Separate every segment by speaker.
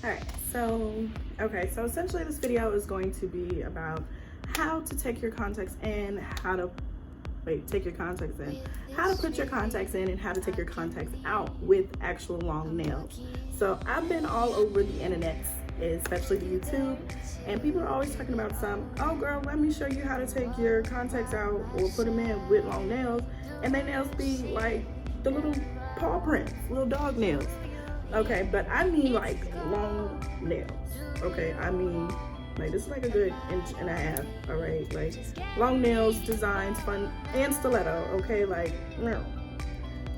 Speaker 1: Alright, so essentially this video is going to be about how to take your contacts in, how to take your contacts in, how to put your contacts in, and how to take your contacts out with actual long nails. So I've been all over the internet, especially the YouTube, and people are always talking about oh girl, let me show you how to take your contacts out or put them in with long nails, and their nails be like the little paw prints, little dog nails. Okay, but I mean like long nails. Okay, I mean like this is like a good inch and a half. All right, like long nails, designs, fun, and stiletto. Okay, like no.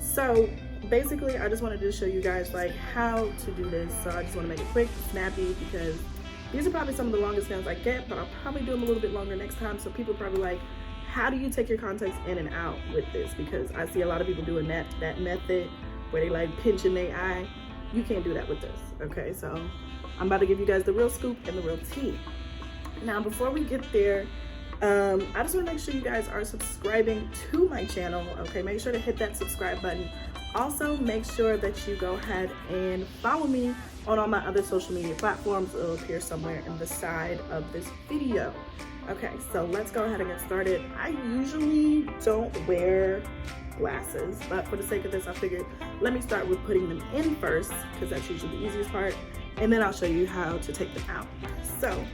Speaker 1: So basically, I just wanted to show you guys like how to do this. So I just want to make it quick, snappy, because these are probably some of the longest nails I get, but I'll probably do them a little bit longer next time. So people are probably like, how do you take your contacts in and out with this? Because I see a lot of people doing that method where they like pinching their eye. You can't do that with this. Okay, so I'm about to give you guys the real scoop and the real tea. Now, before we get there, I just want to make sure you guys are subscribing to my channel. Okay, make sure to hit that subscribe button. Also, make sure that you go ahead and follow me on all my other social media platforms. It'll appear somewhere in the side of this video. Okay, so let's go ahead and get started. I usually don't wear glasses, but for the sake of this, I figured let me start with putting them in first, because that's usually the easiest part, and then I'll show you how to take them out. So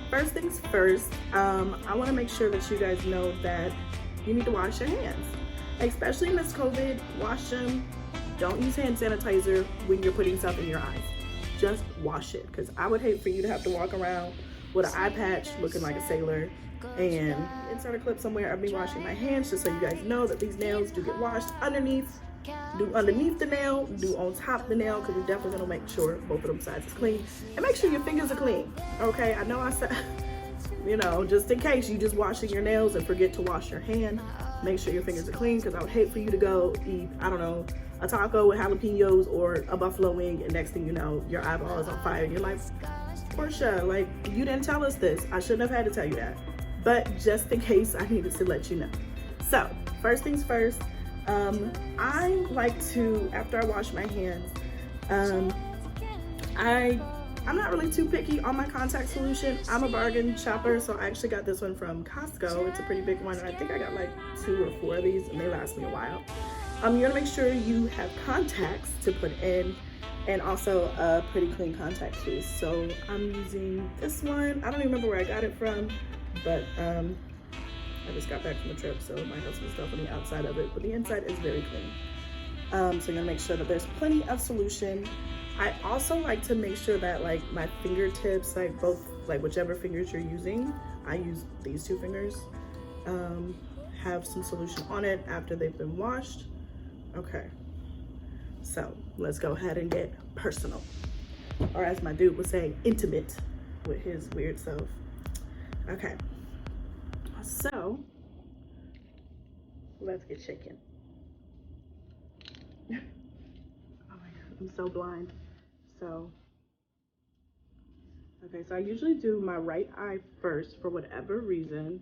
Speaker 1: first things first, I want to make sure that you guys know that you need to wash your hands, especially in this COVID. Wash them. Don't use hand sanitizer when you're putting stuff in your eyes. Just wash it, because I would hate for you to have to walk around with an eye patch looking like a sailor and insert a clip somewhere of me washing my hands, just so you guys know that these nails do get washed underneath. Do underneath the nail, do on top of the nail, because we're definitely gonna make sure both of them sides is clean. And make sure your fingers are clean. Okay, I know I said, you know, just in case you just washing your nails and forget to wash your hand, make sure your fingers are clean, because I would hate for you to go eat, I don't know, a taco with jalapenos or a buffalo wing, and next thing you know, your eyeball is on fire and you're like, Portia, like, you didn't tell us this. I shouldn't have had to tell you that. But just in case, I needed to let you know. So first things first, I like to, after I wash my hands, I'm not really too picky on my contact solution. I'm a bargain shopper, so I actually got this one from Costco. It's a pretty big one, and I think I got like 2 or 4 of these, and they last me a while. You're gonna make sure you have contacts to put in, and also a pretty clean contact too. So I'm using this one. I don't even remember where I got it from, but I just got back from the trip, so it might have some stuff on the outside of it, but the inside is very clean. So you're gonna make sure that there's plenty of solution. I also like to make sure that like my fingertips, like both, like whichever fingers you're using, I use these 2 fingers, have some solution on it after they've been washed. Okay, so let's go ahead and get personal, or as my dude was saying, intimate with his weird self. Okay, so let's get shaking. Oh my God, I'm so blind. So, okay, so I usually do my right eye first for whatever reason,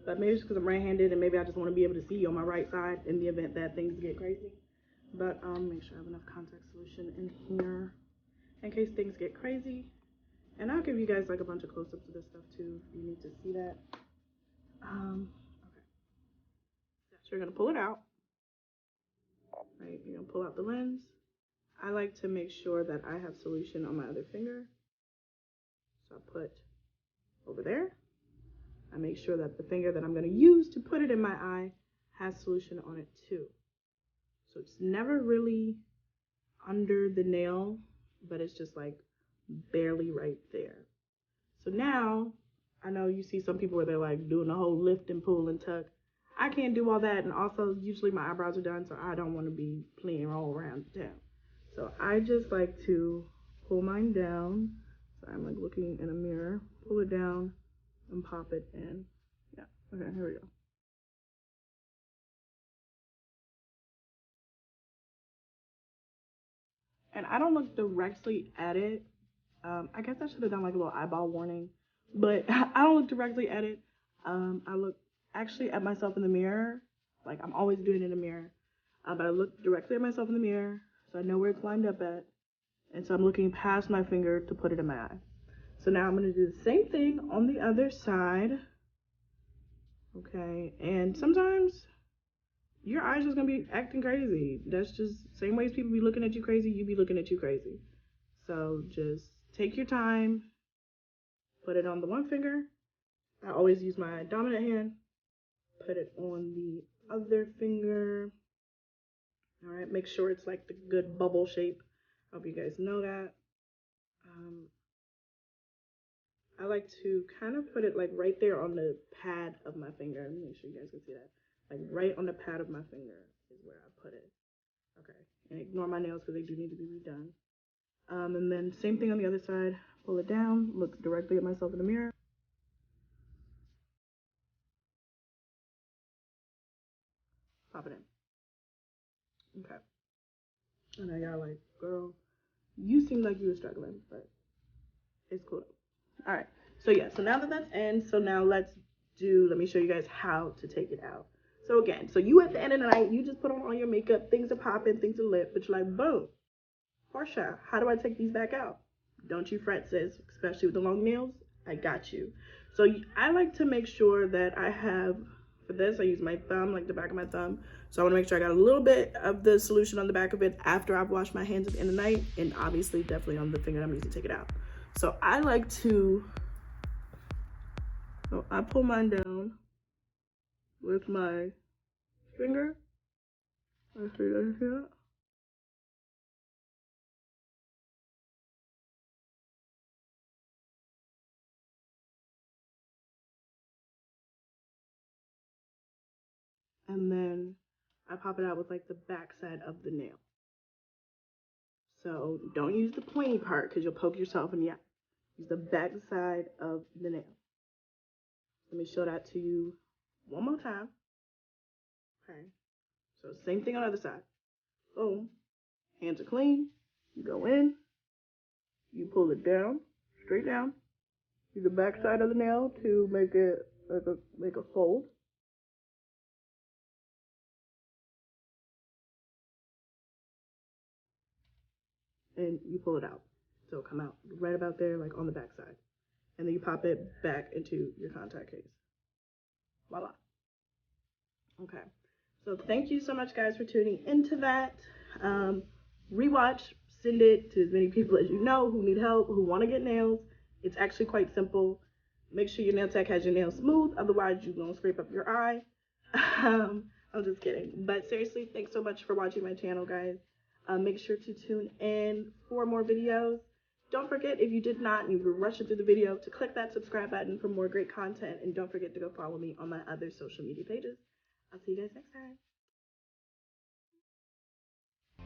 Speaker 1: but maybe it's because I'm right-handed and maybe I just want to be able to see on my right side in the event that things get crazy. But make sure I have enough contact solution in here in case things get crazy. And I'll give you guys like a bunch of close-ups of this stuff too if you need to see that. Okay. So you're gonna pull it out. Right, you're gonna pull out the lens. I like to make sure that I have solution on my other finger. So I put over there. I make sure that the finger that I'm gonna use to put it in my eye has solution on it too. So it's never really under the nail, but it's just like barely right there. So now, I know you see some people where they're like doing the whole lift and pull and tuck. I can't do all that, and also usually my eyebrows are done, so I don't want to be playing all around town. So I just like to pull mine down. So I'm like looking in a mirror, pull it down and pop it in. Yeah, okay, here we go. And I don't look directly at it. I guess I should have done like a little eyeball warning, but I don't look directly at it. I look actually at myself in the mirror. Like I'm always doing it in the mirror, but I look directly at myself in the mirror, so I know where it's lined up at. And so I'm looking past my finger to put it in my eye. So now I'm going to do the same thing on the other side. Okay, and sometimes your eyes just going to be acting crazy. That's just same ways people be looking at you crazy, you be looking at you crazy. So just take your time, put it on the one finger. I always use my dominant hand. Put it on the other finger. All right, make sure it's like the good bubble shape. Hope you guys know that. I like to kind of put it like right there on the pad of my finger. Make sure you guys can see that. Like right on the pad of my finger is where I put it. Okay, and ignore my nails because they do need to be redone. And then same thing on the other side. Pull it down, look directly at myself in the mirror. Pop it in. Okay. And I got like, girl, you seem like you were struggling, but it's cool. All right. So yeah, so now that that's in, so now let me show you guys how to take it out. So again, so you at the end of the night, you just put on all your makeup, things are popping, things are lit, but you're like, boom, Portia, how do I take these back out? Don't you fret, sis, especially with the long nails, I got you. So I like to make sure that I have, for this, I use my thumb, like the back of my thumb. So I want to make sure I got a little bit of the solution on the back of it after I've washed my hands at the end of the night, and obviously definitely on the finger I'm using to take it out. So I like to, so I pull mine down with my finger. I see that. And then I pop it out with like the back side of the nail. So don't use the pointy part because you'll poke yourself in the eye. Use the back side of the nail. Let me show that to you one more time. Okay. So same thing on the other side. Boom. Hands are clean. You go in. You pull it down, straight down. Use the back side of the nail to make it make a fold. And you pull it out. So it'll come out right about there, like on the back side. And then you pop it back into your contact case. Voila. Okay. So thank you so much, guys, for tuning into that. Rewatch, send it to as many people as you know who need help, who want to get nails. It's actually quite simple. Make sure your nail tech has your nails smooth, otherwise you're going to scrape up your eye. I'm just kidding. But seriously, thanks so much for watching my channel, guys. Make sure to tune in for more videos. Don't forget, if you did not and you were rushing through the video, to click that subscribe button for more great content. And don't forget to go follow me on my other social media pages. I'll see you guys next time.